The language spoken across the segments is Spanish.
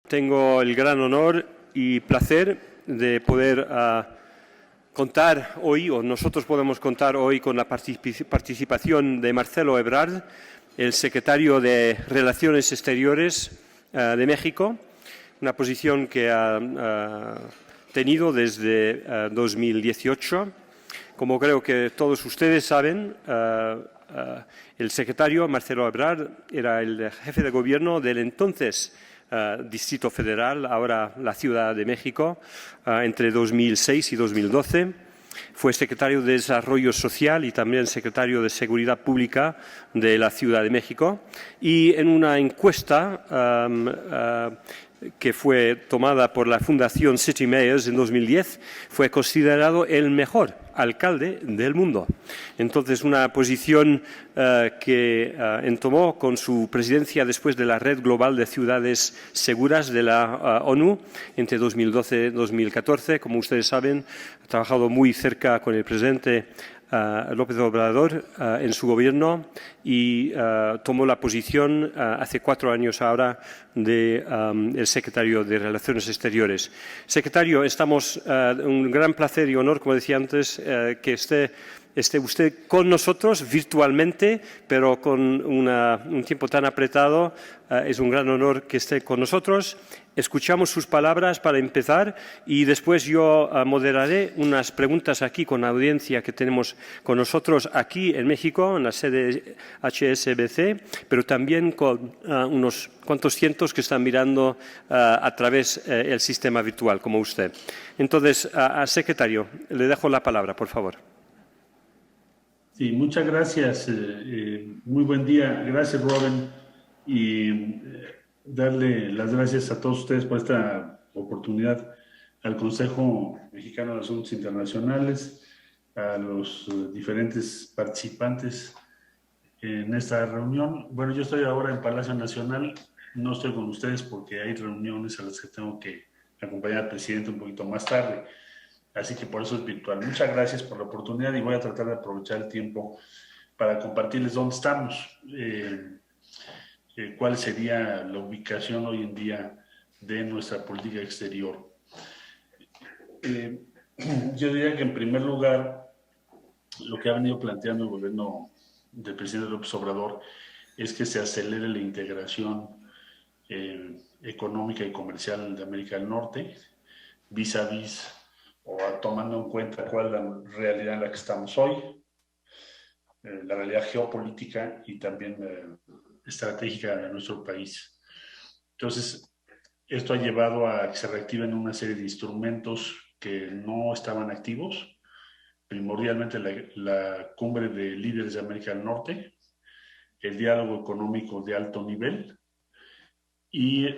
Tengo el gran honor y placer de poder contar hoy, o nosotros podemos contar hoy, con la participación de Marcelo Ebrard, el secretario de Relaciones Exteriores de México, una posición que ha tenido desde 2018. Como creo que todos ustedes saben, el secretario Marcelo Ebrard era el jefe de gobierno del entonces Distrito Federal, ahora la Ciudad de México, entre 2006 y 2012. Fue secretario de Desarrollo Social y también secretario de Seguridad Pública de la Ciudad de México. Y en una encuesta que fue tomada por la Fundación City Mayors en 2010, fue considerado el mejor alcalde del mundo. Entonces, una posición que entomó con su presidencia después de la Red Global de Ciudades Seguras de la ONU entre 2012 y 2014. Como ustedes saben, ha trabajado muy cerca con el presidente López Obrador en su gobierno y tomó la posición hace 4 años ahora de el secretario de Relaciones Exteriores. Secretario, estamos un gran placer y honor, como decía antes, que esté usted con nosotros virtualmente, pero con un tiempo tan apretado. Es un gran honor que esté con nosotros. Escuchamos sus palabras para empezar y después yo moderaré unas preguntas aquí con la audiencia que tenemos con nosotros aquí en México, en la sede HSBC, pero también con unos cuantos cientos que están mirando a través del sistema virtual, como usted. Entonces, secretario, le dejo la palabra, por favor. Sí, muchas gracias. Muy buen día. Gracias, Robin. Y darle las gracias a todos ustedes por esta oportunidad, al Consejo Mexicano de Asuntos Internacionales, a los diferentes participantes en esta reunión. Bueno, yo estoy ahora en Palacio Nacional, no estoy con ustedes porque hay reuniones a las que tengo que acompañar al presidente un poquito más tarde. Así que por eso es virtual. Muchas gracias por la oportunidad y voy a tratar de aprovechar el tiempo para compartirles dónde estamos, cuál sería la ubicación hoy en día de nuestra política exterior. Yo diría que en primer lugar, lo que ha venido planteando el gobierno del presidente López Obrador es que se acelere la integración económica y comercial de América del Norte, vis a vis o tomando en cuenta cuál es la realidad en la que estamos hoy, la realidad geopolítica y también estratégica de nuestro país. Entonces, esto ha llevado a que se reactiven una serie de instrumentos que no estaban activos, primordialmente la cumbre de líderes de América del Norte, el diálogo económico de alto nivel y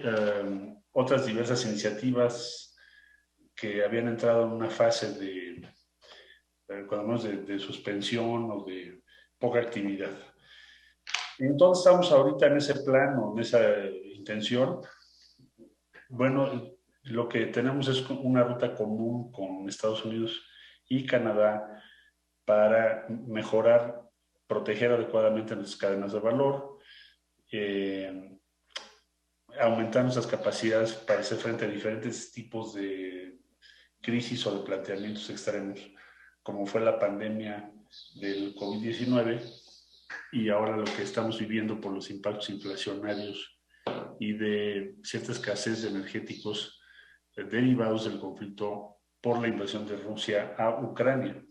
otras diversas iniciativas que habían entrado en una fase cuando menos de suspensión o de poca actividad. Entonces estamos ahorita en ese plan o en esa intención. Bueno, lo que tenemos es una ruta común con Estados Unidos y Canadá para mejorar, proteger adecuadamente nuestras cadenas de valor, aumentar nuestras capacidades para hacer frente a diferentes tipos de crisis o de planteamientos extremos, como fue la pandemia del COVID-19 y ahora lo que estamos viviendo por los impactos inflacionarios y de cierta escasez de energéticos derivados del conflicto por la invasión de Rusia a Ucrania.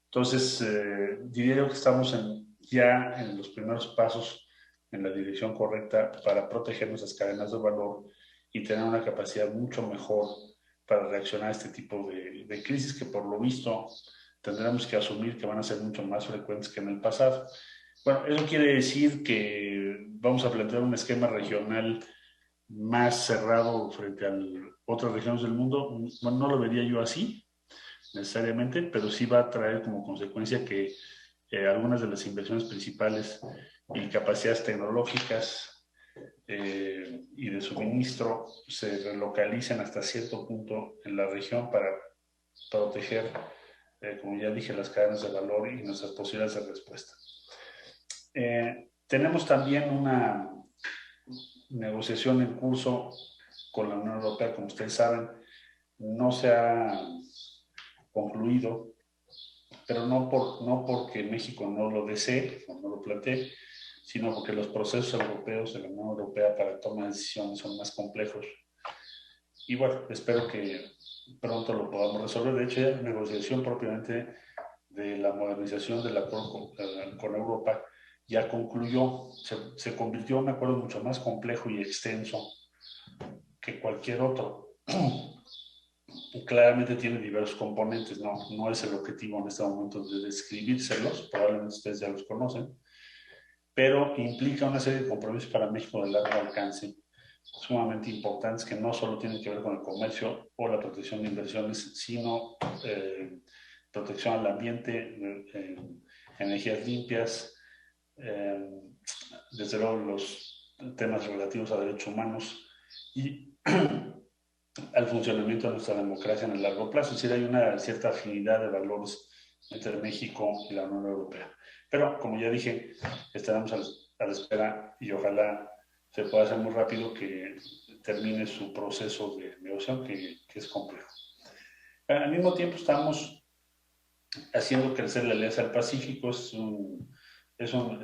Entonces, diría que estamos ya en los primeros pasos en la dirección correcta para proteger nuestras cadenas de valor y tener una capacidad mucho mejor para reaccionar a este tipo de crisis que por lo visto tendremos que asumir que van a ser mucho más frecuentes que en el pasado. Bueno, eso quiere decir que vamos a plantear un esquema regional más cerrado frente a otras regiones del mundo. Bueno, no lo vería yo así necesariamente, pero sí va a traer como consecuencia que algunas de las inversiones principales y capacidades tecnológicas y de suministro se relocalicen hasta cierto punto en la región para proteger, como ya dije, las cadenas de valor y nuestras posibilidades de respuesta. Tenemos también una negociación en curso con la Unión Europea, como ustedes saben, no se ha concluido, pero no porque México no lo desee o no lo plantee, sino porque los procesos europeos de la Unión Europea para toma de decisiones son más complejos. Y bueno, espero que pronto lo podamos resolver. De hecho, ya la negociación propiamente de la modernización del acuerdo con Europa ya concluyó, se convirtió en un acuerdo mucho más complejo y extenso que cualquier otro. Claramente tiene diversos componentes, no es el objetivo en este momento de describírselos, probablemente ustedes ya los conocen, pero implica una serie de compromisos para México de largo alcance, sumamente importantes, que no solo tienen que ver con el comercio o la protección de inversiones, sino protección al ambiente, energías limpias, desde luego los temas relativos a derechos humanos y al funcionamiento de nuestra democracia en el largo plazo. Es decir, hay una cierta afinidad de valores entre México y la Unión Europea. Pero, como ya dije, estaremos a la espera y ojalá se pueda hacer muy rápido que termine su proceso de negociación, que es complejo. Al mismo tiempo estamos haciendo crecer la Alianza del Pacífico. Es un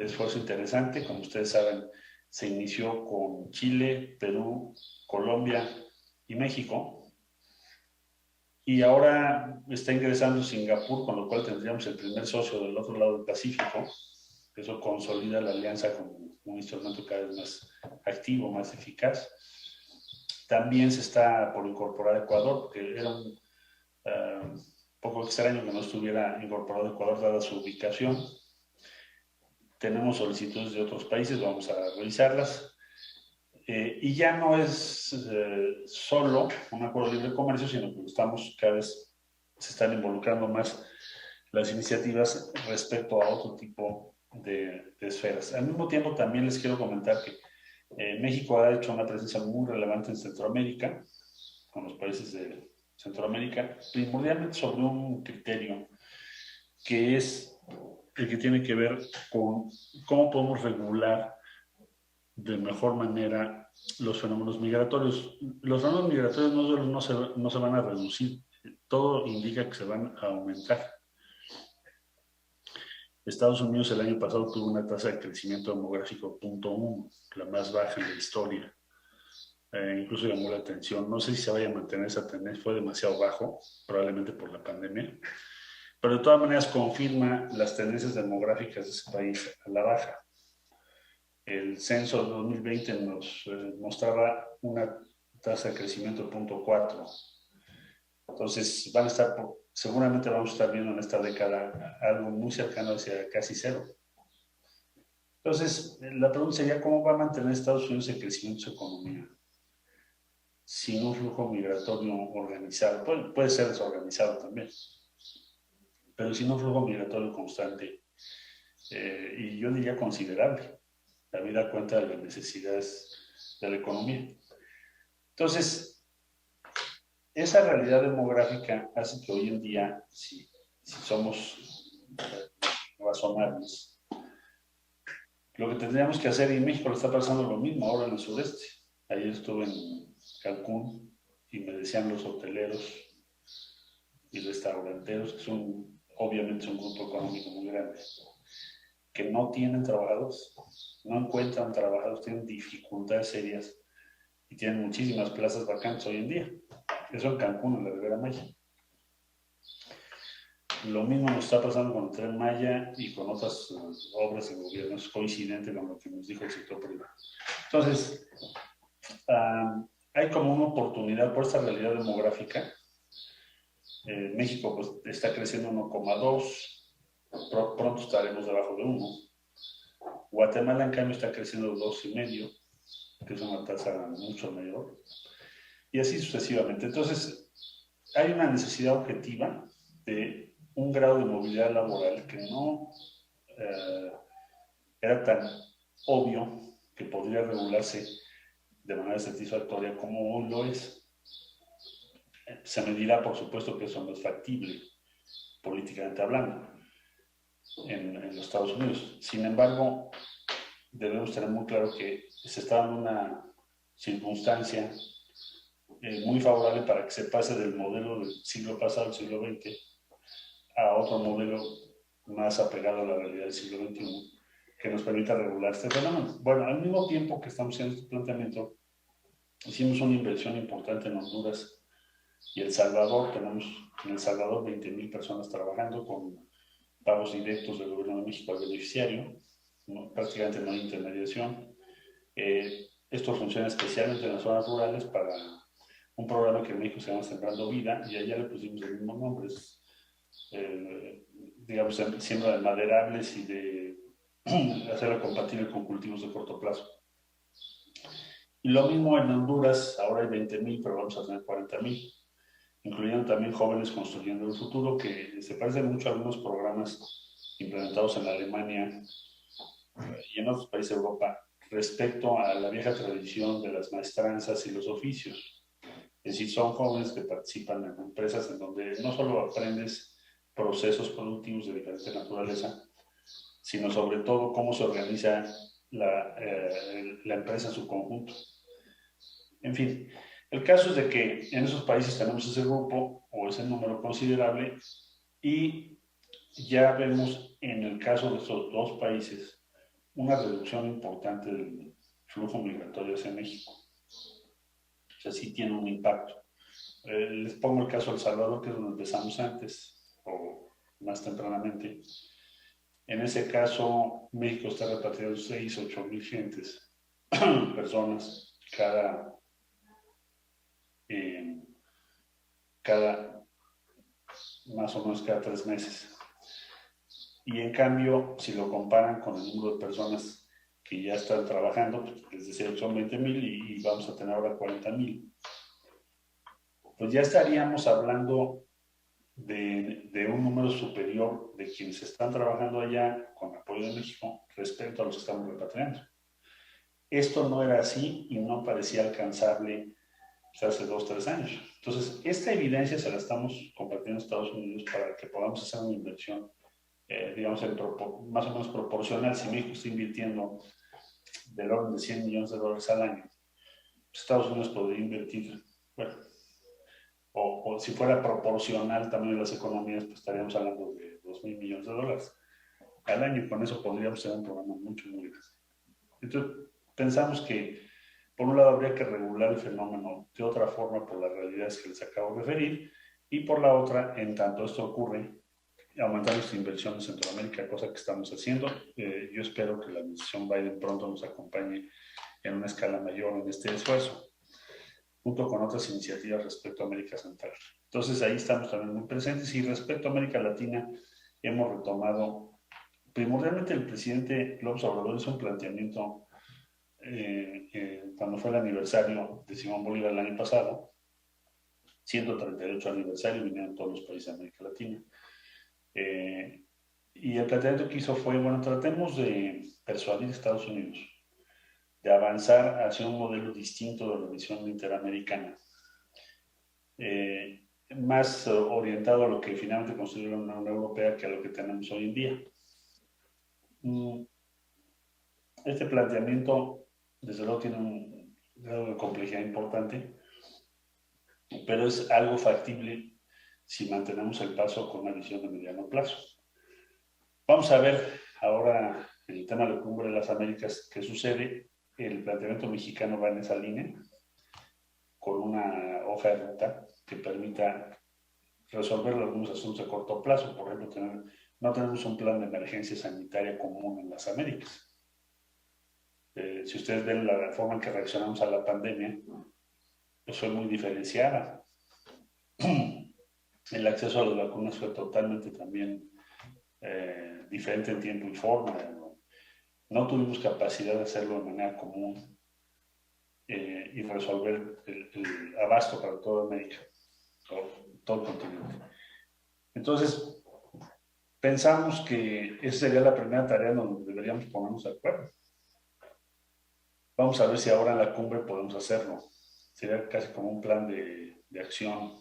esfuerzo interesante. Como ustedes saben, se inició con Chile, Perú, Colombia y México. Y ahora está ingresando Singapur, con lo cual tendríamos el primer socio del otro lado del Pacífico. Eso consolida la alianza como un instrumento cada vez más activo, más eficaz. También se está por incorporar Ecuador, porque era un poco extraño que no estuviera incorporado Ecuador dada su ubicación. Tenemos solicitudes de otros países, vamos a revisarlas. Y ya no es solo un acuerdo de libre comercio, sino que cada vez se están involucrando más las iniciativas respecto a otro tipo de esferas. Al mismo tiempo, también les quiero comentar que México ha hecho una presencia muy relevante en Centroamérica, con los países de Centroamérica, primordialmente sobre un criterio que es el que tiene que ver con cómo podemos regular de mejor manera los fenómenos migratorios. Los fenómenos migratorios no se van a reducir, todo indica que se van a aumentar. Estados Unidos el año pasado tuvo una tasa de crecimiento demográfico 0.1, la más baja en la historia. Incluso llamó la atención. No sé si se vaya a mantener esa tendencia, fue demasiado bajo, probablemente por la pandemia, pero de todas maneras confirma las tendencias demográficas de ese país a la baja. El censo de 2020 nos mostraba una tasa de crecimiento de 0.4. Entonces, seguramente vamos a estar viendo en esta década algo muy cercano hacia casi cero. Entonces, la pregunta sería, ¿cómo va a mantener Estados Unidos el crecimiento de su economía sin un flujo migratorio organizado? Puede ser desorganizado también, pero sin un flujo migratorio constante, y yo diría considerable, habida cuenta de las necesidades de la economía. Entonces, esa realidad demográfica hace que hoy en día, si somos razonables, lo que tendríamos que hacer, y en México le está pasando lo mismo ahora en el sureste. Ayer estuve en Cancún y me decían los hoteleros y restauranteros, que obviamente es un grupo económico muy grande, que no tienen trabajadores, no encuentran trabajadores, tienen dificultades serias y tienen muchísimas plazas vacantes hoy en día. Eso en Cancún, en la Riviera Maya. Lo mismo nos está pasando con el Tren Maya y con otras obras de gobierno. Es coincidente con lo que nos dijo el sector privado. Entonces, hay como una oportunidad por esta realidad demográfica. México pues, está creciendo 1,2, pronto estaremos debajo de 1. Guatemala, en cambio, está creciendo 2,5, que es una tasa mucho mayor. Y así sucesivamente. Entonces, hay una necesidad objetiva de un grado de movilidad laboral que no era tan obvio que podría regularse de manera satisfactoria como hoy lo es. Se me dirá, por supuesto, que eso no es factible, políticamente hablando, en los Estados Unidos. Sin embargo, debemos tener muy claro que se está dando una circunstancia muy favorable para que se pase del modelo del siglo pasado, el siglo XX, a otro modelo más apegado a la realidad del siglo XXI, que nos permita regular este fenómeno. Bueno, al mismo tiempo que estamos haciendo este planteamiento, hicimos una inversión importante en Honduras y El Salvador. Tenemos en El Salvador 20,000 personas trabajando con pagos directos del gobierno de México al beneficiario, ¿no? Prácticamente no hay intermediación. Esto funciona especialmente en las zonas rurales para un programa que en México se llama Sembrando Vida, y allá le pusimos el mismo nombre, es, digamos, siembra de maderables y de hacerla compatible con cultivos de corto plazo. Y lo mismo en Honduras, ahora hay 20,000, pero vamos a tener 40,000, incluyendo también jóvenes construyendo el futuro, que se parecen mucho a algunos programas implementados en Alemania y en otros países de Europa respecto a la vieja tradición de las maestranzas y los oficios. Es decir, son jóvenes que participan en empresas en donde no solo aprendes procesos productivos de diferente naturaleza, sino sobre todo cómo se organiza la empresa en su conjunto. En fin, el caso es de que en esos países tenemos ese grupo o ese número considerable, y ya vemos en el caso de estos dos países una reducción importante del flujo migratorio hacia México. O sea, sí tiene un impacto. Les pongo el caso de El Salvador, que es donde empezamos antes, o más tempranamente. En ese caso, México está repatriando 6,000 a 8,000 gentes, personas, más o menos cada 3 meses. Y en cambio, si lo comparan con el número de personas que ya están trabajando, pues les decía, son 20,000 y vamos a tener ahora 40,000. Pues ya estaríamos hablando de un número superior de quienes están trabajando allá con apoyo de México respecto a los que estamos repatriando. Esto no era así y no parecía alcanzable hace 2 o 3 años. Entonces, esta evidencia se la estamos compartiendo a Estados Unidos para que podamos hacer una inversión, digamos, más o menos proporcional. Si México está invirtiendo del orden de $100 millones al año, Estados Unidos podría invertir, bueno, o si fuera proporcional también de las economías, pues estaríamos hablando de $2,000 millones al año, y con eso podríamos tener un programa mucho, muy grande. Entonces, pensamos que, por un lado, habría que regular el fenómeno de otra forma por las realidades que les acabo de referir, y por la otra, en tanto esto ocurre, aumentar nuestra inversión en Centroamérica, cosa que estamos haciendo. Yo espero que la administración Biden pronto nos acompañe en una escala mayor en este esfuerzo, junto con otras iniciativas respecto a América Central. Entonces ahí estamos también muy presentes, y respecto a América Latina hemos retomado, primordialmente el presidente López Obrador hizo un planteamiento cuando fue el aniversario de Simón Bolívar el año pasado, 138 aniversario, vinieron todos los países de América Latina. Y el planteamiento que hizo fue, bueno, tratemos de persuadir a Estados Unidos de avanzar hacia un modelo distinto de organización interamericana, más orientado a lo que finalmente construyó la Unión Europea que a lo que tenemos hoy en día. Este planteamiento, desde luego, tiene un grado de complejidad importante, pero es algo factible si mantenemos el paso con una visión de mediano plazo. Vamos a ver ahora en el tema de la Cumbre de las Américas qué sucede. El planteamiento mexicano va en esa línea, con una hoja de ruta que permita resolver algunos asuntos a corto plazo. Por ejemplo, no tenemos un plan de emergencia sanitaria común en las Américas. Si ustedes ven la forma en que reaccionamos a la pandemia, pues fue muy diferenciada. El acceso a las vacunas fue totalmente también diferente en tiempo y forma. No tuvimos capacidad de hacerlo de manera común y resolver el abasto para toda América, todo el continente. Entonces, pensamos que esa sería la primera tarea donde deberíamos ponernos de acuerdo. Vamos a ver si ahora en la cumbre podemos hacerlo. Sería casi como un plan de acción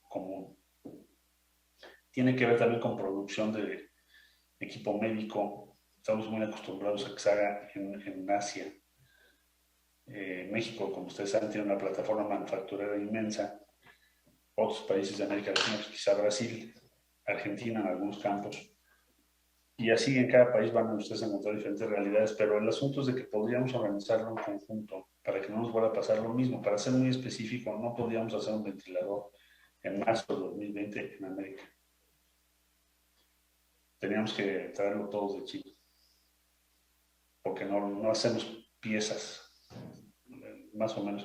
común. Tiene que ver también con producción de equipo médico. Estamos muy acostumbrados a que se haga en Asia. México, como ustedes saben, tiene una plataforma manufacturera inmensa. Otros países de América Latina, pues quizá Brasil, Argentina en algunos campos. Y así en cada país van ustedes a encontrar diferentes realidades, pero el asunto es de que podríamos organizarlo en conjunto para que no nos vuelva a pasar lo mismo. Para ser muy específico, no podríamos hacer un ventilador en marzo de 2020 en América. Teníamos que traerlo todos de China, porque no hacemos piezas, más o menos.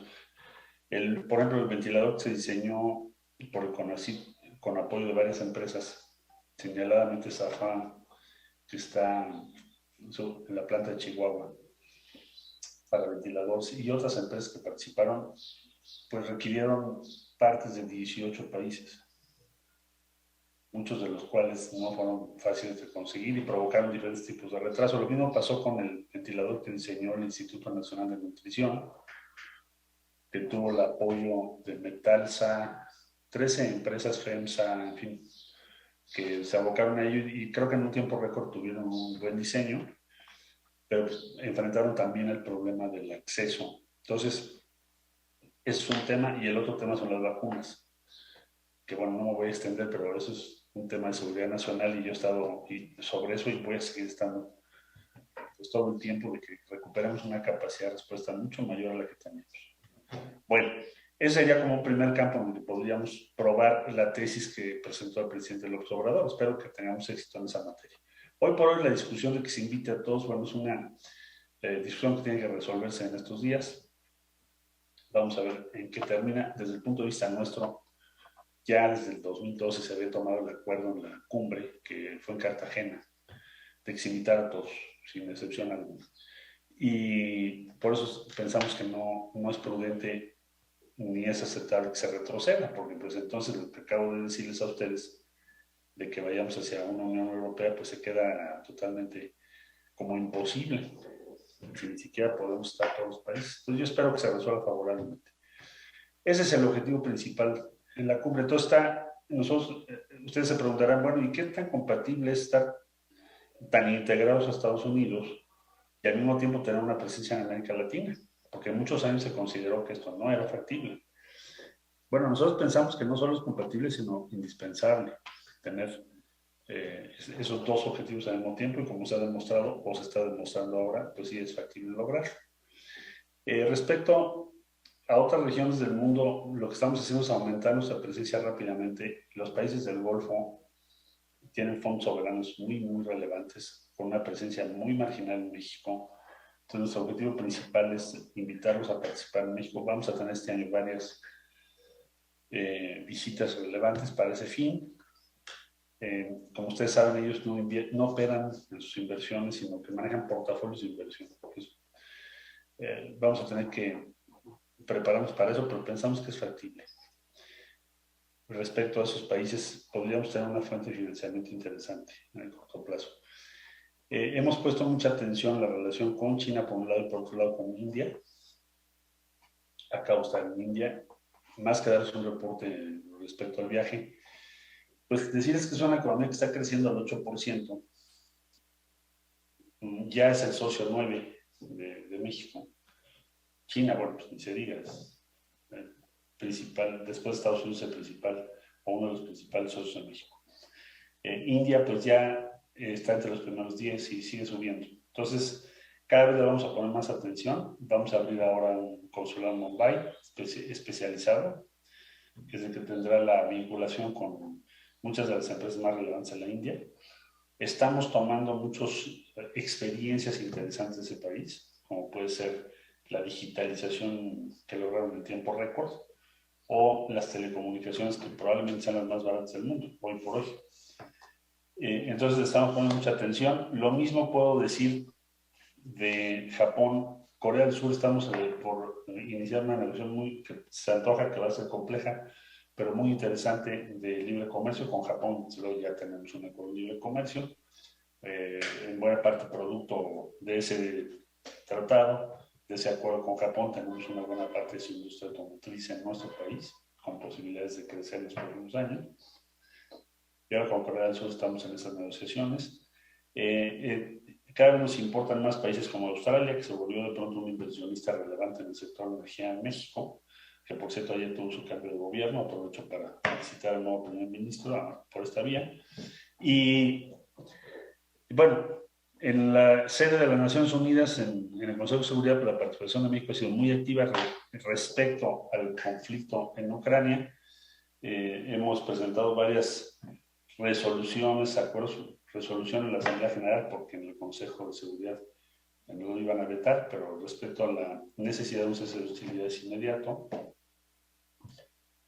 Por ejemplo, el ventilador que se diseñó por el CONACYT con apoyo de varias empresas, señaladamente Safa, que está en la planta de Chihuahua para ventiladores, y otras empresas que participaron, pues requirieron partes de 18 países, muchos de los cuales no fueron fáciles de conseguir y provocaron diferentes tipos de retraso. Lo mismo pasó con el ventilador que diseñó el Instituto Nacional de Nutrición, que tuvo el apoyo de Metalsa, 13 empresas FEMSA, en fin, que se abocaron a ello y creo que en un tiempo récord tuvieron un buen diseño, pero pues, enfrentaron también el problema del acceso. Entonces, es un tema, y el otro tema son las vacunas, que bueno, no me voy a extender, pero eso es un tema de seguridad nacional y yo he estado sobre eso y voy a seguir estando pues, todo el tiempo de que recuperemos una capacidad de respuesta mucho mayor a la que tenemos. Bueno, ese sería como un primer campo donde podríamos probar la tesis que presentó el presidente López Obrador. Espero que tengamos éxito en esa materia. Hoy por hoy la discusión de que se invite a todos, bueno, es una discusión que tiene que resolverse en estos días. Vamos a ver en qué termina. Desde el punto de vista nuestro, ya desde el 2012 se había tomado el acuerdo en la cumbre, que fue en Cartagena, de que se invitara a todos, sin excepción alguna. Y por eso pensamos que no es prudente ni es aceptable que se retroceda, porque pues entonces lo que acabo de decirles a ustedes de que vayamos hacia una Unión Europea, pues se queda totalmente como imposible, si ni siquiera podemos estar todos los países. Entonces yo espero que se resuelva favorablemente. Ese es el objetivo principal en la cumbre. Entonces nosotros, ustedes se preguntarán, bueno, ¿y qué tan compatible es estar tan integrados a Estados Unidos y al mismo tiempo tener una presencia en América Latina? Porque muchos años se consideró que esto no era factible. Bueno, nosotros pensamos que no solo es compatible, sino indispensable tener esos dos objetivos al mismo tiempo y como se ha demostrado o se está demostrando ahora, pues sí es factible lograr. Respecto a otras regiones del mundo, lo que estamos haciendo es aumentar nuestra presencia rápidamente. Los países del Golfo tienen fondos soberanos muy, muy relevantes, con una presencia muy marginal en México. Entonces, nuestro objetivo principal es invitarlos a participar en México. Vamos a tener este año varias visitas relevantes para ese fin. Como ustedes saben, ellos no operan en sus inversiones, sino que manejan portafolios de inversión. Pues, vamos a tener que prepararnos para eso, pero pensamos que es factible. Respecto a esos países, podríamos tener una fuente de financiamiento interesante en el corto plazo. Hemos puesto mucha atención en la relación con China por un lado y por otro lado con India. Acabo de estar en India. Más que darles un reporte respecto al viaje, pues decirles que es una economía que está creciendo al 8%. Ya es el socio 9 de México. China, bueno, pues ni se diga, es el principal, después de Estados Unidos, el principal o uno de los principales socios de México. India, pues ya está entre los primeros 10 y sigue subiendo. Entonces, cada vez le vamos a poner más atención. Vamos a abrir ahora un consulado en Mumbai especializado, que es el que tendrá la vinculación con muchas de las empresas más relevantes en la India. Estamos tomando muchas experiencias interesantes de ese país, como puede ser la digitalización que lograron en tiempo récord o las telecomunicaciones que probablemente sean las más baratas del mundo, hoy por hoy. Entonces estamos poniendo mucha atención. Lo mismo puedo decir de Japón. Corea del Sur estamos por iniciar una negociación que se antoja que va a ser compleja, pero muy interesante de libre comercio con Japón. Luego ya tenemos un acuerdo de libre comercio, en buena parte producto de ese tratado, de ese acuerdo con Japón. Tenemos una buena parte de su industria automotriz en nuestro país, con posibilidades de crecer en los próximos años. Y ahora con Corea del Sur estamos en esas negociaciones. Cada vez nos importan más países como Australia, que se volvió de pronto un inversionista relevante en el sector de energía en México, que por cierto ayer tuvo su cambio de gobierno. Aprovecho para felicitar al nuevo primer ministro por esta vía. Y bueno, en la sede de las Naciones Unidas, en el Consejo de Seguridad, la participación de México ha sido muy activa respecto al conflicto en Ucrania. Hemos presentado varias resoluciones, resoluciones en la Asamblea General, porque en el Consejo de Seguridad no lo iban a vetar, pero respecto a la necesidad de un cese de hostilidades inmediato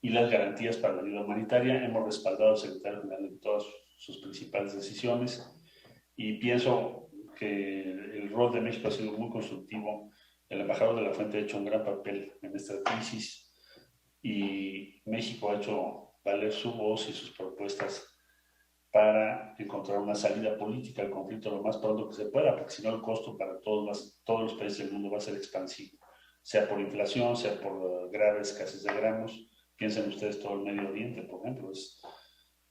y las garantías para la ayuda humanitaria, hemos respaldado al secretario general en todas sus principales decisiones, y pienso que el rol de México ha sido muy constructivo. El embajador de la Fuente ha hecho un gran papel en esta crisis, y México ha hecho valer su voz y sus propuestas para encontrar una salida política al conflicto lo más pronto que se pueda, porque si no el costo para todos los países del mundo va a ser expansivo, sea por inflación, sea por grave escasez de granos. Piensen ustedes todo el Medio Oriente, por ejemplo,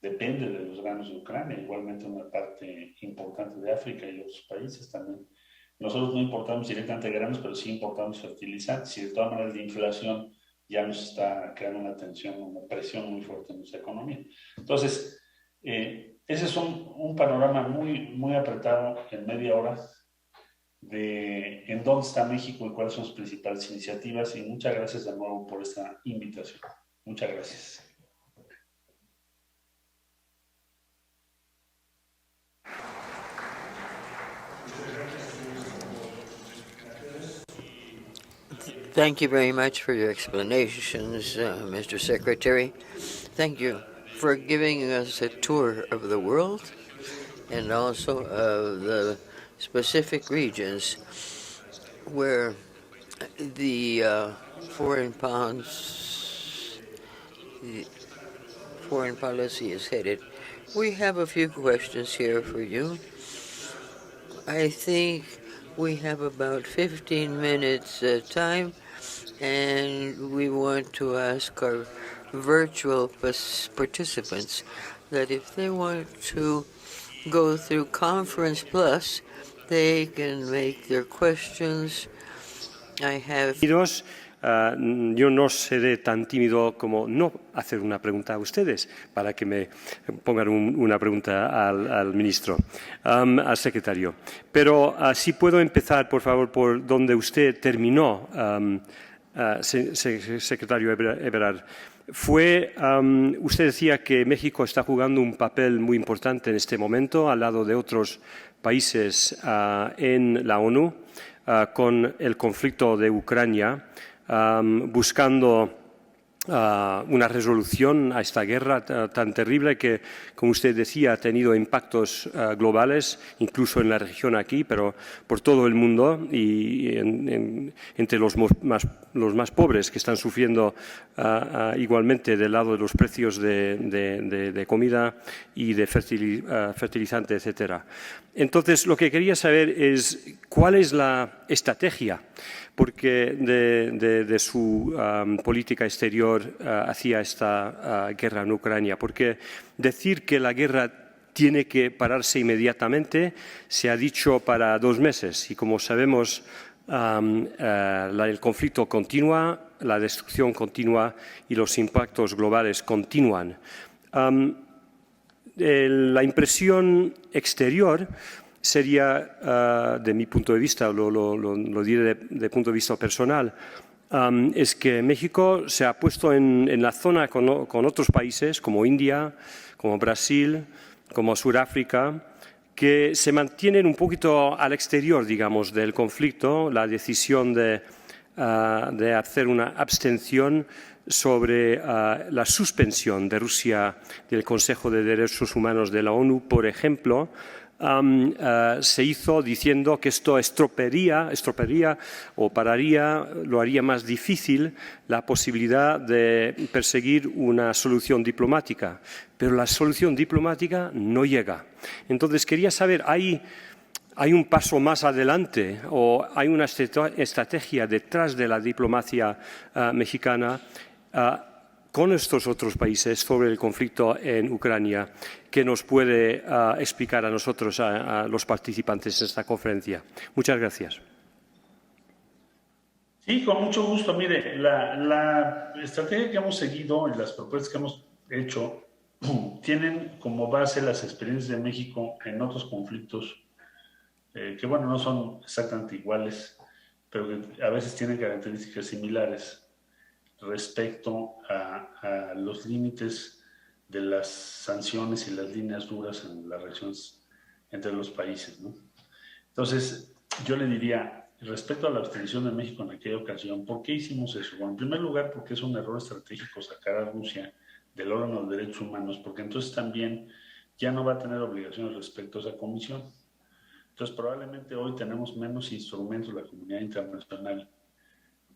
depende de los granos de Ucrania, igualmente una parte importante de África y otros países también. Nosotros no importamos directamente granos, pero sí importamos fertilizantes, y de todas maneras la inflación ya nos está creando una tensión, una presión muy fuerte en nuestra economía. Entonces, ese es un panorama muy, muy apretado en media hora de en dónde está México y cuáles son sus principales iniciativas, y muchas gracias de nuevo por esta invitación. Muchas gracias. Thank you very much for your explanations, Mr. Secretary. Thank you for giving us a tour of the world and also of the specific regions where the foreign policy is headed. We have a few questions here for you. I think we have about 15 minutes time, and we want to ask our virtual participants that if they want to go through Conference Plus, they can make their questions. I have... Yo no seré tan tímido como no hacer una pregunta a ustedes para que me pongan una pregunta al ministro, al secretario. Pero si puedo empezar, por favor, por donde usted terminó, secretario Ebrard. Usted decía que México está jugando un papel muy importante en este momento al lado de otros países en la ONU con el conflicto de Ucrania, buscando una resolución a esta guerra tan terrible que, como usted decía, ha tenido impactos globales, incluso en la región aquí, pero por todo el mundo, y entre los más pobres que están sufriendo igualmente del lado de los precios de comida y de fertilizante, etcétera. Entonces, lo que quería saber es cuál es la estrategia porque de su política exterior hacia esta guerra en Ucrania. Porque decir que la guerra tiene que pararse inmediatamente se ha dicho para 2 meses y, como sabemos, el conflicto continúa, la destrucción continúa y los impactos globales continúan. La impresión exterior sería, de mi punto de vista, lo diré de punto de vista personal, es que México se ha puesto en la zona con otros países como India, como Brasil, como Sudáfrica, que se mantienen un poquito al exterior, digamos, del conflicto. La decisión de hacer una abstención sobre la suspensión de Rusia del Consejo de Derechos Humanos de la ONU, por ejemplo, se hizo diciendo que esto estropearía o lo haría más difícil la posibilidad de perseguir una solución diplomática. Pero la solución diplomática no llega. Entonces, quería saber, ¿hay un paso más adelante o hay una estrategia detrás de la diplomacia mexicana con estos otros países sobre el conflicto en Ucrania, que nos puede explicar a nosotros, a los participantes de esta conferencia. Muchas gracias. Sí, con mucho gusto. Mire, la estrategia que hemos seguido y las propuestas que hemos hecho tienen como base las experiencias de México en otros conflictos que, bueno, no son exactamente iguales, pero que a veces tienen características similares respecto a los límites de las sanciones y las líneas duras en las relaciones entre los países, ¿no? Entonces, yo le diría, respecto a la abstención de México en aquella ocasión, ¿por qué hicimos eso? Bueno, en primer lugar, porque es un error estratégico sacar a Rusia del órgano de derechos humanos, porque entonces también ya no va a tener obligaciones respecto a esa comisión. Entonces, probablemente hoy tenemos menos instrumentos de la comunidad internacional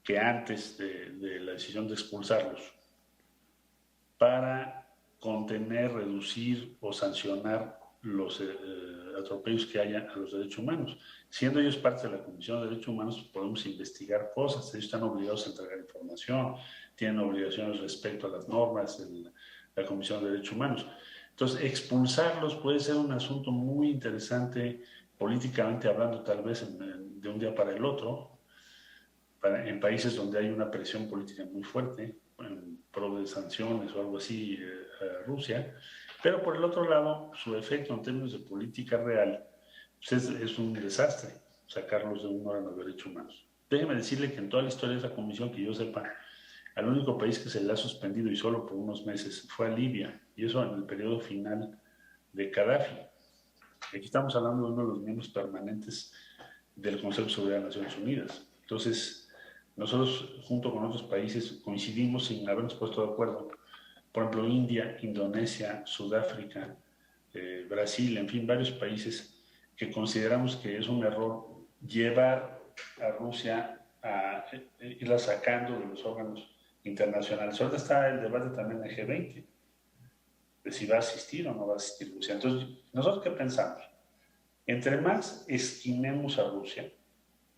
que antes de la decisión de expulsarlos para contener, reducir o sancionar los atropellos que haya a los derechos humanos. Siendo ellos parte de la Comisión de Derechos Humanos, podemos investigar cosas. Ellos están obligados a entregar información, tienen obligaciones respecto a las normas de la Comisión de Derechos Humanos. Entonces, expulsarlos puede ser un asunto muy interesante, políticamente hablando, tal vez de un día para el otro, en países donde hay una presión política muy fuerte, en pro de sanciones o algo así a Rusia, pero por el otro lado, su efecto en términos de política real pues es un desastre sacarlos de un órgano de derechos humanos. Déjeme decirle que en toda la historia de esa comisión, que yo sepa, al único país que se le ha suspendido y solo por unos meses fue a Libia, y eso en el periodo final de Gaddafi. Aquí estamos hablando de uno de los miembros permanentes del Consejo de Seguridad de Naciones Unidas. Entonces, nosotros, junto con otros países, coincidimos sin habernos puesto de acuerdo. Por ejemplo, India, Indonesia, Sudáfrica, Brasil, en fin, varios países que consideramos que es un error llevar a Rusia a irla sacando de los órganos internacionales. Ahora está el debate también en el G20, de si va a asistir o no va a asistir Rusia. Entonces, ¿nosotros qué pensamos? Entre más esquinemos a Rusia,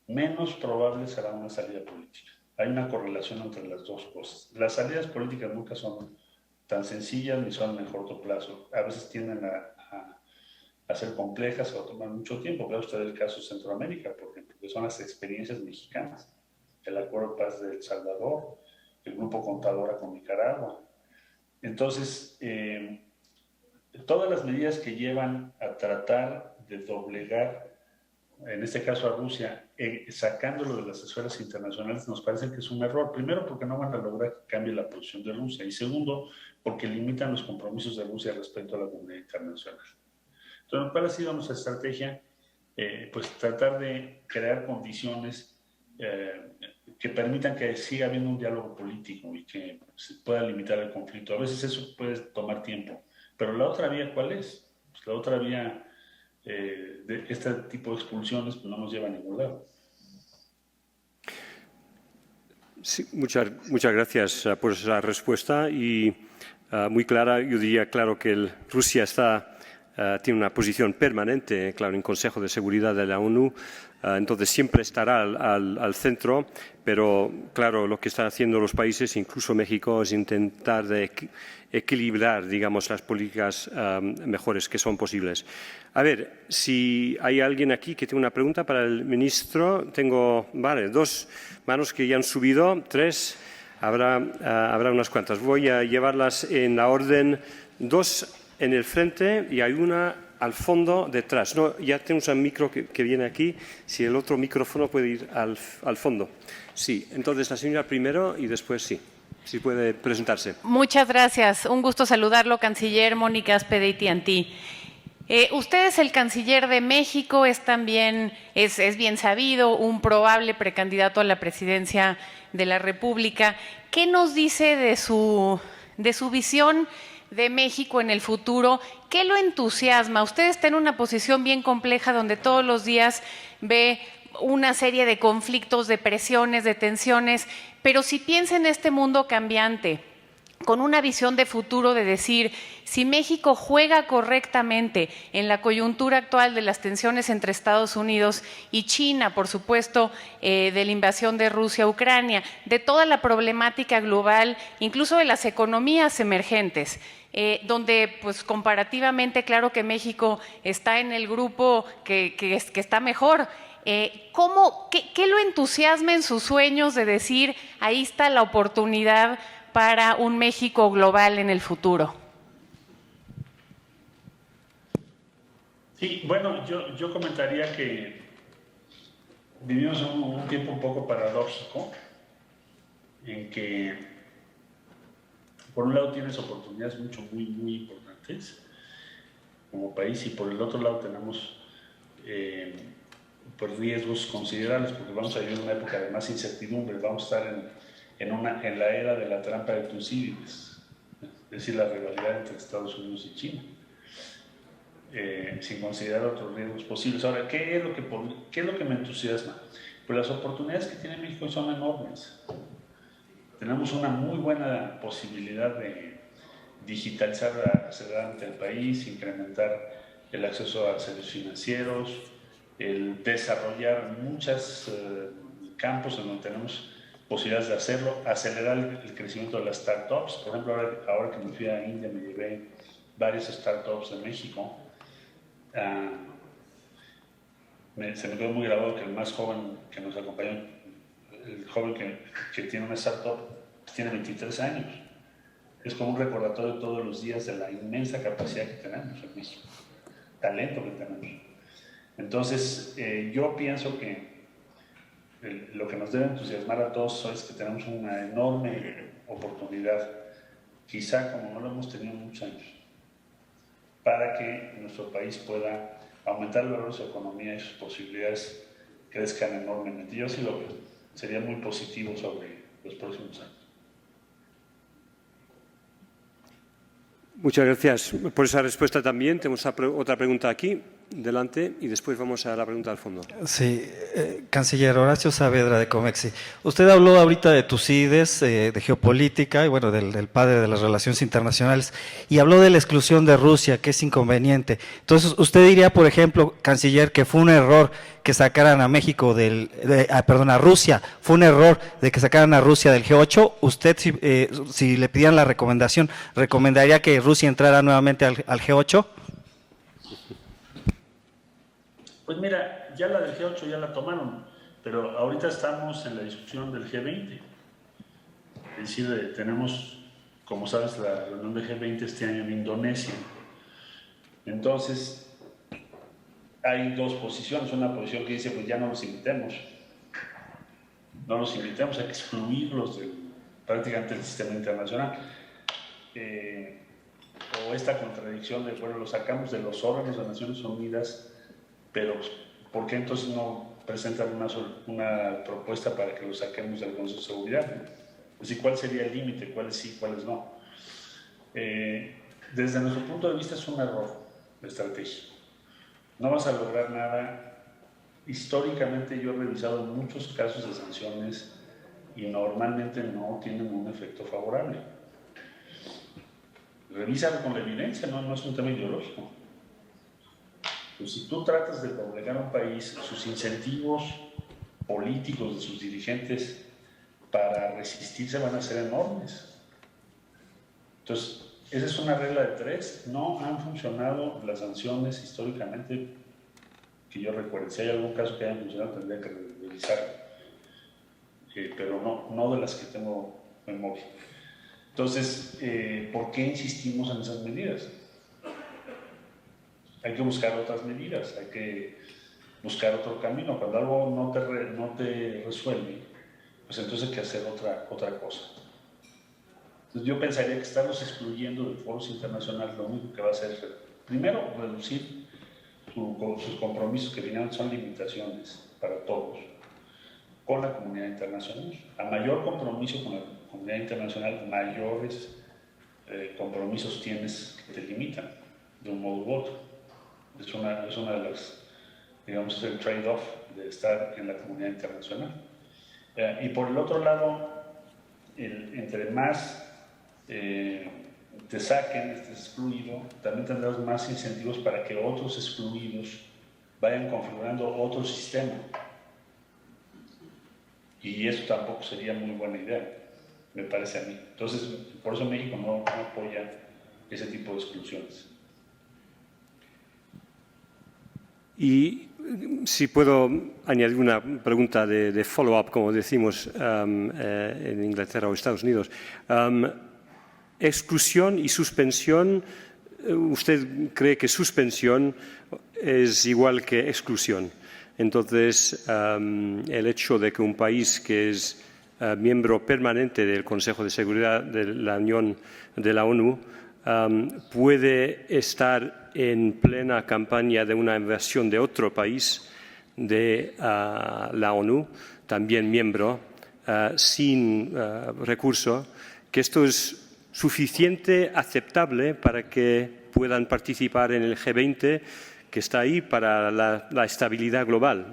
menos probable será una salida política. Hay una correlación entre las dos cosas. Las salidas políticas nunca son tan sencillas ni son en corto plazo. A veces tienden a ser complejas o a tomar mucho tiempo. Vea usted el caso de Centroamérica, por ejemplo, que son las experiencias mexicanas. El Acuerdo de Paz de El Salvador, el Grupo Contadora con Nicaragua. Entonces, todas las medidas que llevan a tratar de doblegar, en este caso a Rusia, sacándolo de las esferas internacionales, nos parece que es un error. Primero, porque no van a lograr que cambie la posición de Rusia. Y segundo, porque limitan los compromisos de Rusia respecto a la comunidad internacional. Entonces, ¿cuál ha sido nuestra estrategia? Pues tratar de crear condiciones que permitan que siga habiendo un diálogo político y que se pueda limitar el conflicto. A veces eso puede tomar tiempo. Pero la otra vía, ¿cuál es? Pues la otra vía de este tipo de expulsiones pues no nos lleva a ningún lado. Sí, muchas gracias por esa respuesta y muy clara. Yo diría, claro, que Rusia tiene una posición permanente, claro, en el Consejo de Seguridad de la ONU, entonces siempre estará al centro, pero claro, lo que están haciendo los países, incluso México, es intentar de equilibrar, digamos, las políticas mejores que son posibles. A ver, si hay alguien aquí que tiene una pregunta para el ministro, tengo, vale, 2 manos que ya han subido, 3, habrá unas cuantas. Voy a llevarlas en la orden, 2 en el frente y hay una al fondo detrás. No, ya tenemos un micro que viene aquí, si el otro micrófono puede ir al fondo. Sí, entonces la señora primero y después sí. Si puede presentarse. Muchas gracias. Un gusto saludarlo, canciller Mónica Aspe de AT&T. Usted es el canciller de México, es también, es bien sabido, un probable precandidato a la presidencia de la República. ¿Qué nos dice de su visión de México en el futuro? ¿Qué lo entusiasma? Usted está en una posición bien compleja donde todos los días ve una serie de conflictos, de presiones, de tensiones, pero si piensa en este mundo cambiante, con una visión de futuro de decir, si México juega correctamente en la coyuntura actual de las tensiones entre Estados Unidos y China, por supuesto, de la invasión de Rusia a Ucrania, de toda la problemática global, incluso de las economías emergentes, donde pues comparativamente claro que México está en el grupo que está mejor. ¿Qué lo entusiasma en sus sueños de decir, ahí está la oportunidad para un México global en el futuro? Sí, bueno, yo comentaría que vivimos un tiempo un poco paradójico, en que por un lado tienes oportunidades muy importantes como país, y por el otro lado tenemos pues riesgos considerables, porque vamos a vivir una época de más incertidumbre, vamos a estar en la era de la trampa de Tucídides, es decir, la rivalidad entre Estados Unidos y China, sin considerar otros riesgos posibles. Ahora, ¿qué es lo que me entusiasma? Pues las oportunidades que tiene México son enormes. Tenemos una muy buena posibilidad de digitalizar aceleramente el país, incrementar el acceso a servicios financieros, el desarrollar muchos campos en donde tenemos posibilidades de hacerlo, acelerar el crecimiento de las startups. Por ejemplo, ahora que me fui a India me llevé varias startups de México. Se me quedó muy grabado que el más joven que nos acompañó, el joven que tiene una startup, tiene 23 años. Es como un recordatorio todos los días de la inmensa capacidad que tenemos en México, talento que tenemos. Entonces, yo pienso que lo que nos debe entusiasmar a todos es que tenemos una enorme oportunidad, quizá como no lo hemos tenido en muchos años, para que nuestro país pueda aumentar el valor de su economía y sus posibilidades crezcan enormemente. Yo sí lo veo, sería muy positivo sobre los próximos años. Muchas gracias por esa respuesta también. Tenemos otra pregunta aquí, delante, y después vamos a la pregunta al fondo. Sí, Canciller Horacio Saavedra de Comexi. Usted habló ahorita de Tucídides, de geopolítica y bueno, del padre de las relaciones internacionales, y habló de la exclusión de Rusia, que es inconveniente. Entonces, ¿usted diría, por ejemplo, Canciller, que fue un error que sacaran a México a Rusia, fue un error de que sacaran a Rusia del G8? ¿Usted, si le pidieran la recomendación, recomendaría que Rusia entrara nuevamente al G8? Pues mira, ya la del G8 ya la tomaron, pero ahorita estamos en la discusión del G20. Es decir, tenemos, como sabes, la reunión del G20 este año en Indonesia. Entonces, hay dos posiciones. Una posición que dice, pues ya no los invitemos. No los invitemos, hay que excluirlos prácticamente del sistema internacional. O esta contradicción de, bueno, los sacamos de los órganos de Naciones Unidas, pero ¿por qué entonces no presentan una propuesta para que los saquemos del Consejo de Seguridad? Es decir, ¿cuál sería el límite? ¿Cuáles sí, cuáles no? Desde nuestro punto de vista es un error de estrategia. No vas a lograr nada. Históricamente yo he revisado muchos casos de sanciones y normalmente no tienen un efecto favorable. Revísalo con la evidencia, no es un tema ideológico. Pues si tú tratas de doblegar a un país, sus incentivos políticos de sus dirigentes para resistirse van a ser enormes. Entonces, esa es una regla de tres. No han funcionado las sanciones históricamente que yo recuerdo. Si hay algún caso que haya funcionado, tendría que revisarlo. Pero no de las que tengo memoria. Entonces, ¿por qué insistimos en esas medidas? Hay que buscar otras medidas, hay que buscar otro camino. Cuando algo no te resuelve, pues entonces hay que hacer otra cosa. Entonces yo pensaría que estarlos excluyendo de foros internacionales lo único que va a hacer es, primero, reducir sus compromisos, que finalmente son limitaciones para todos, con la comunidad internacional. A mayor compromiso con la comunidad internacional, mayores compromisos tienes que te limitan de un modo u otro. Es una de las, digamos, es el trade-off de estar en la comunidad internacional. Y por el otro lado, entre más te saquen, estés excluido, también tendrás más incentivos para que otros excluidos vayan configurando otro sistema. Y eso tampoco sería muy buena idea, me parece a mí. Entonces, por eso México no apoya ese tipo de exclusiones. Y si puedo añadir una pregunta de follow-up, como decimos en Inglaterra o Estados Unidos. Exclusión y suspensión, ¿usted cree que suspensión es igual que exclusión? Entonces, el hecho de que un país que es miembro permanente del Consejo de Seguridad de la Unión de la ONU puede estar en plena campaña de una invasión de otro país de la ONU, también miembro, sin recurso, que esto es suficiente, aceptable para que puedan participar en el G20, que está ahí para la estabilidad global.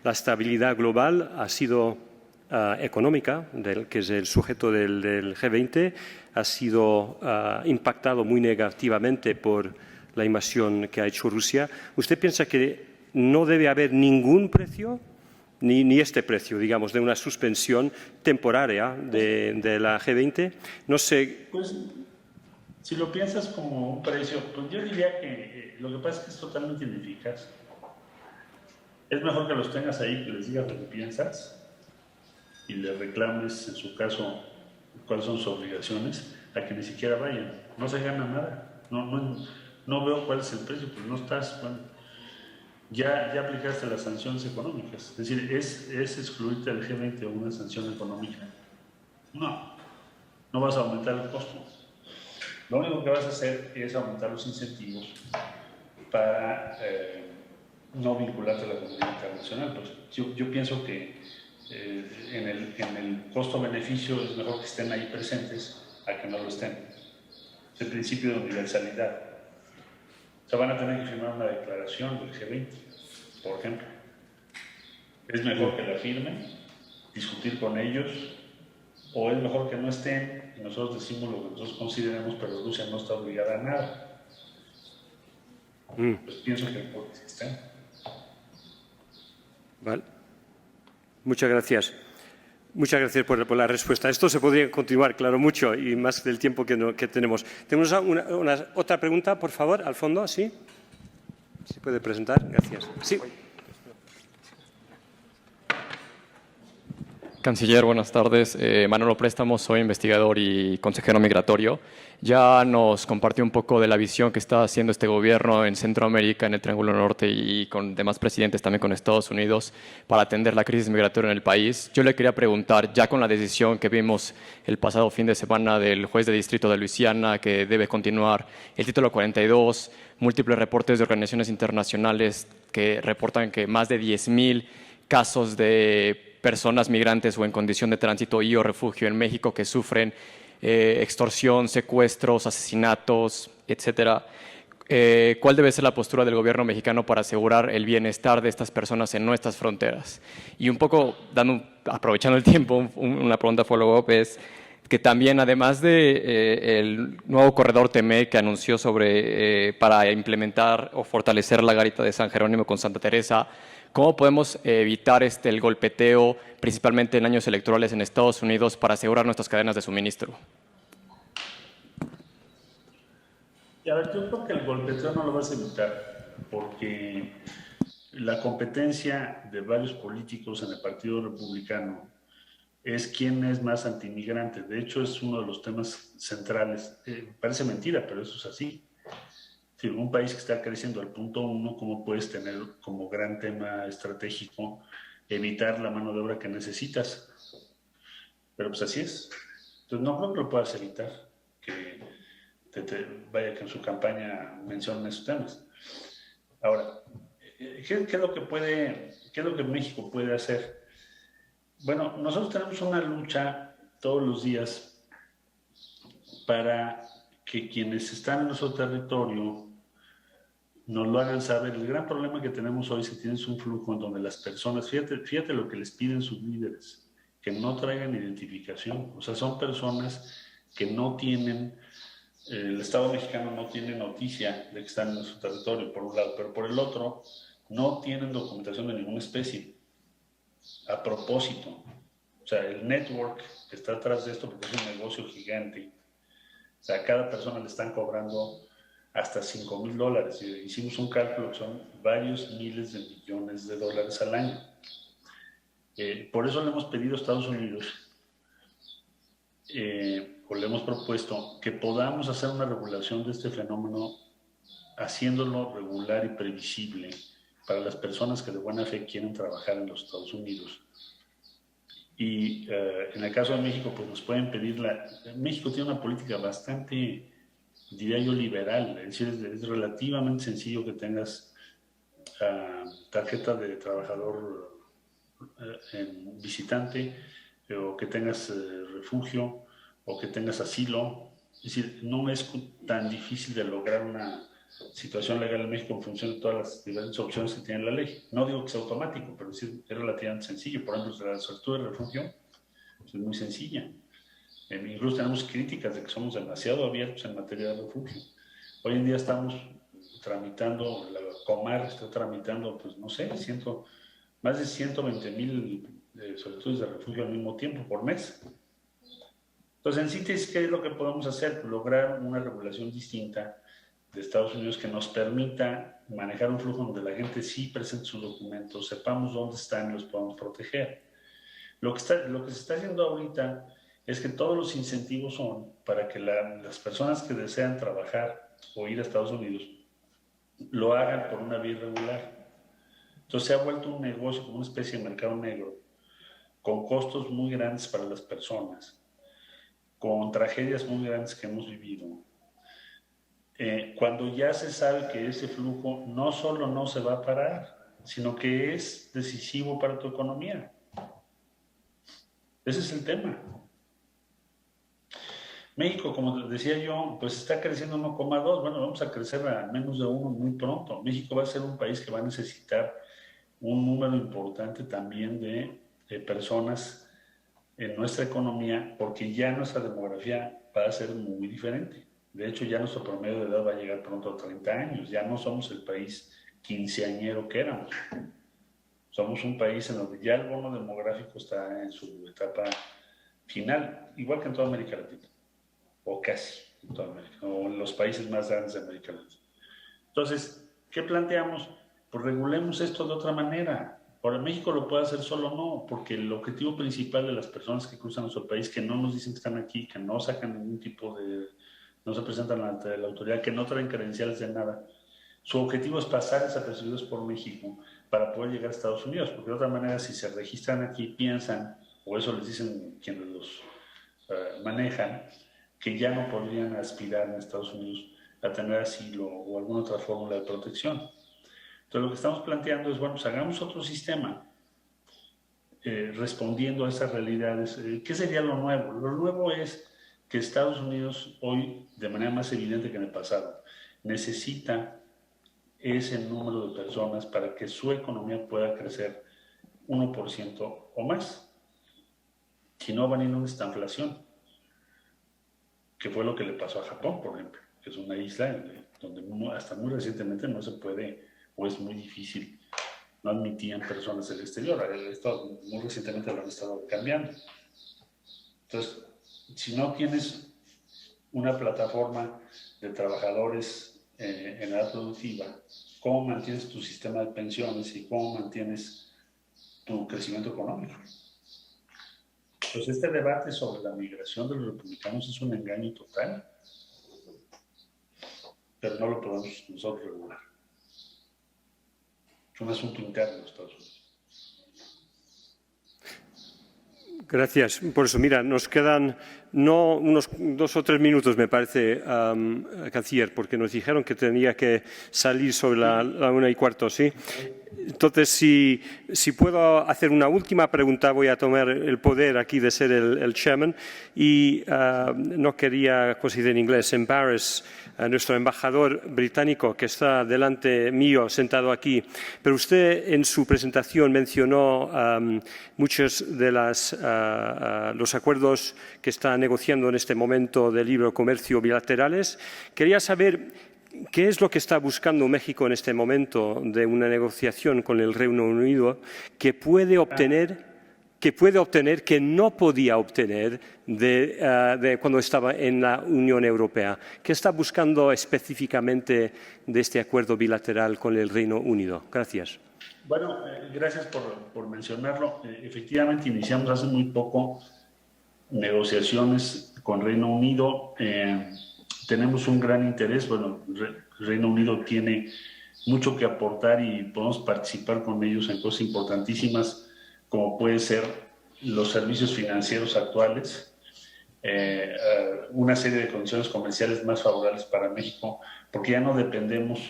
La estabilidad global ha sido económica, que es el sujeto del G20, ha sido impactado muy negativamente por la invasión que ha hecho Rusia. ¿Usted piensa que no debe haber ningún precio, ni este precio, digamos, de una suspensión temporaria de la G20? No sé. Pues, si lo piensas como un precio, pues yo diría que lo que pasa es que es totalmente ineficaz. Es mejor que los tengas ahí, que les digas lo que piensas y les reclames, en su caso, cuáles son sus obligaciones, a que ni siquiera vayan. No se gana nada. No veo cuál es el precio, pues no estás... Bueno, ya aplicaste las sanciones económicas. Es decir, ¿es excluirte del G20 una sanción económica? No vas a aumentar el costo. Lo único que vas a hacer es aumentar los incentivos para no vincularte a la comunidad internacional. Pues yo pienso que en el costo-beneficio es mejor que estén ahí presentes a que no lo estén. Es el principio de universalidad. O sea, van a tener que firmar una declaración del G20, por ejemplo. Es mejor que la firmen, discutir con ellos, o es mejor que no estén y nosotros decimos lo que nosotros consideremos, pero Rusia no está obligada a nada. Pues pienso que estén. Vale. Muchas gracias. Muchas gracias por la respuesta. Esto se podría continuar, claro, mucho y más del tiempo que tenemos. Tenemos otra pregunta, por favor, al fondo, ¿sí? ¿Se puede presentar? Gracias. Sí. Canciller, buenas tardes. Manolo Préstamo, soy investigador y consejero migratorio. Ya nos compartió un poco de la visión que está haciendo este gobierno en Centroamérica, en el Triángulo Norte y con demás presidentes, también con Estados Unidos, para atender la crisis migratoria en el país. Yo le quería preguntar, ya con la decisión que vimos el pasado fin de semana del juez de distrito de Luisiana, que debe continuar el título 42, múltiples reportes de organizaciones internacionales que reportan que más de 10,000 casos de personas migrantes o en condición de tránsito y o refugio en México que sufren extorsión, secuestros, asesinatos, etcétera. ¿Cuál debe ser la postura del gobierno mexicano para asegurar el bienestar de estas personas en nuestras fronteras? Y un poco, aprovechando el tiempo, una pregunta follow-up es que también, además de el nuevo corredor TME que anunció para implementar o fortalecer la garita de San Jerónimo con Santa Teresa, ¿cómo podemos evitar el golpeteo, principalmente en años electorales en Estados Unidos, para asegurar nuestras cadenas de suministro? Y a ver, yo creo que el golpeteo no lo vas a evitar, porque la competencia de varios políticos en el Partido Republicano es quién es más antimigrante. De hecho, es uno de los temas centrales. Parece mentira, pero eso es así. Si un país que está creciendo al punto 1, ¿cómo puedes tener como gran tema estratégico evitar la mano de obra que necesitas? Pero pues así es. Entonces no creo que lo puedas evitar, que vaya que en su campaña mencionen esos temas. Ahora, ¿qué es lo que México puede hacer? Bueno, nosotros tenemos una lucha todos los días para que quienes están en nuestro territorio nos lo hagan saber. El gran problema que tenemos hoy es que tienes un flujo en donde las personas, fíjate lo que les piden sus líderes, que no traigan identificación. O sea, son personas que no tienen, el Estado mexicano no tiene noticia de que están en su territorio, por un lado, pero por el otro, no tienen documentación de ninguna especie. A propósito, o sea, el network que está atrás de esto, porque es un negocio gigante, o sea, a cada persona le están cobrando hasta $5,000. Hicimos un cálculo que son varios miles de millones de dólares al año. Por eso le hemos pedido a Estados Unidos, o le hemos propuesto, que podamos hacer una regulación de este fenómeno, haciéndolo regular y previsible para las personas que de buena fe quieren trabajar en los Estados Unidos. Y en el caso de México, pues nos pueden pedir México tiene una política bastante, diría yo, liberal. Es decir, es relativamente sencillo que tengas tarjeta de trabajador visitante, o que tengas refugio, o que tengas asilo. Es decir, no es tan difícil de lograr una situación legal en México en función de todas las diferentes opciones que tiene la ley. No digo que sea automático, pero es relativamente sencillo. Por ejemplo, la solicitud de refugio es muy sencilla. Incluso tenemos críticas de que somos demasiado abiertos en materia de refugio. Hoy en día estamos tramitando, la Comar está tramitando, pues no sé, más de 120,000 solicitudes de refugio al mismo tiempo por mes. Entonces, en síntesis, ¿qué es lo que podemos hacer? Lograr una regulación distinta de Estados Unidos que nos permita manejar un flujo donde la gente sí presente sus documentos, sepamos dónde están y los podamos proteger. Lo que se está haciendo ahorita es que todos los incentivos son para que las personas que desean trabajar o ir a Estados Unidos lo hagan por una vía irregular. Entonces se ha vuelto un negocio, como una especie de mercado negro, con costos muy grandes para las personas, con tragedias muy grandes que hemos vivido. Cuando ya se sabe que ese flujo no solo no se va a parar, sino que es decisivo para tu economía. Ese es el tema. México, como decía yo, pues está creciendo 1,2. Bueno, vamos a crecer a menos de 1 muy pronto. México va a ser un país que va a necesitar un número importante también de personas en nuestra economía, porque ya nuestra demografía va a ser muy diferente. De hecho, ya nuestro promedio de edad va a llegar pronto a 30 años. Ya no somos el país quinceañero que éramos. Somos un país en donde ya el bono demográfico está en su etapa final, igual que en toda América Latina, o casi en toda América, o en los países más grandes de América Latina. Entonces, ¿qué planteamos? Pues regulemos esto de otra manera. Ahora, México lo puede hacer solo, no, porque el objetivo principal de las personas que cruzan nuestro país, que no nos dicen que están aquí, que no sacan ningún tipo de, no se presentan ante la autoridad, que no traen credenciales de nada, su objetivo es pasar desapercibidos por México para poder llegar a Estados Unidos, porque de otra manera, si se registran aquí, piensan, o eso les dicen quienes los manejan, que ya no podrían aspirar en Estados Unidos a tener asilo o alguna otra fórmula de protección. Entonces, lo que estamos planteando es, bueno, pues hagamos otro sistema respondiendo a esas realidades. ¿Qué sería lo nuevo? Lo nuevo es que Estados Unidos hoy, de manera más evidente que en el pasado, necesita ese número de personas para que su economía pueda crecer 1% o más. Si no, van a ir a una estanflación, que fue lo que le pasó a Japón, por ejemplo, que es una isla donde hasta muy recientemente no se puede, o es muy difícil, no admitían personas del exterior. Esto muy recientemente lo han estado cambiando. Entonces, si no tienes una plataforma de trabajadores en edad productiva, ¿cómo mantienes tu sistema de pensiones y cómo mantienes tu crecimiento económico? Pues este debate sobre la migración de los republicanos es un engaño total, pero no lo podemos nosotros regular. Es un asunto interno de los Estados Unidos. Gracias por eso. Mira, nos quedan no unos 2 o 3 minutos, me parece, canciller, porque nos dijeron que tenía que salir sobre la 1:15, ¿sí? Entonces, si puedo hacer una última pregunta, voy a tomar el poder aquí de ser el chairman y no quería conseguir en inglés embarrass a nuestro embajador británico que está delante mío sentado aquí, pero usted en su presentación mencionó muchos de los acuerdos que están negociando en este momento de libre comercio bilaterales. Quería saber qué es lo que está buscando México en este momento de una negociación con el Reino Unido que puede obtener que no podía obtener de cuando estaba en la Unión Europea. ¿Qué está buscando específicamente de este acuerdo bilateral con el Reino Unido? Gracias. Bueno, gracias por mencionarlo. Efectivamente, iniciamos hace muy poco negociaciones con Reino Unido. Tenemos un gran interés. Bueno, Reino Unido tiene mucho que aportar y podemos participar con ellos en cosas importantísimas, como pueden ser los servicios financieros actuales, una serie de condiciones comerciales más favorables para México, porque ya no dependemos,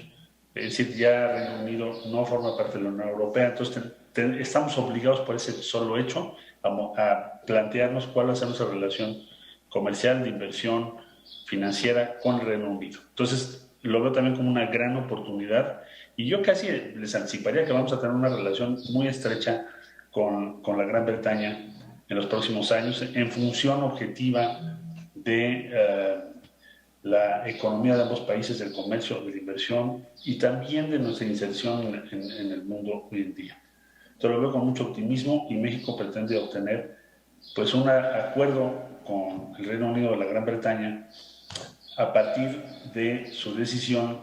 es decir, ya Reino Unido no forma parte de la Unión Europea, entonces estamos obligados por ese solo hecho a plantearnos cuál va a ser nuestra relación comercial, de inversión financiera con el Reino Unido. Entonces, lo veo también como una gran oportunidad y yo casi les anticiparía que vamos a tener una relación muy estrecha con la Gran Bretaña en los próximos años en función objetiva de la economía de ambos países, del comercio, de la inversión y también de nuestra inserción en el mundo hoy en día. Entonces lo veo con mucho optimismo y México pretende obtener pues un acuerdo con el Reino Unido de la Gran Bretaña a partir de su decisión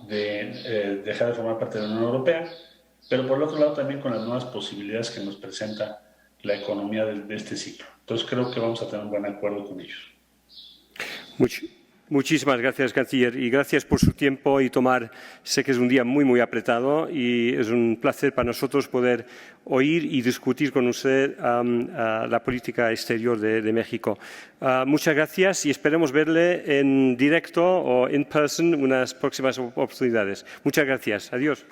de dejar de formar parte de la Unión Europea, pero por el otro lado también con las nuevas posibilidades que nos presenta la economía de este ciclo. Entonces creo que vamos a tener un buen acuerdo con ellos. Muchísimas gracias, canciller, y gracias por su tiempo y tomar. Sé que es un día muy apretado y es un placer para nosotros poder oír y discutir con usted la política exterior de México. Muchas gracias y esperemos verle en directo o en person unas próximas oportunidades. Muchas gracias. Adiós.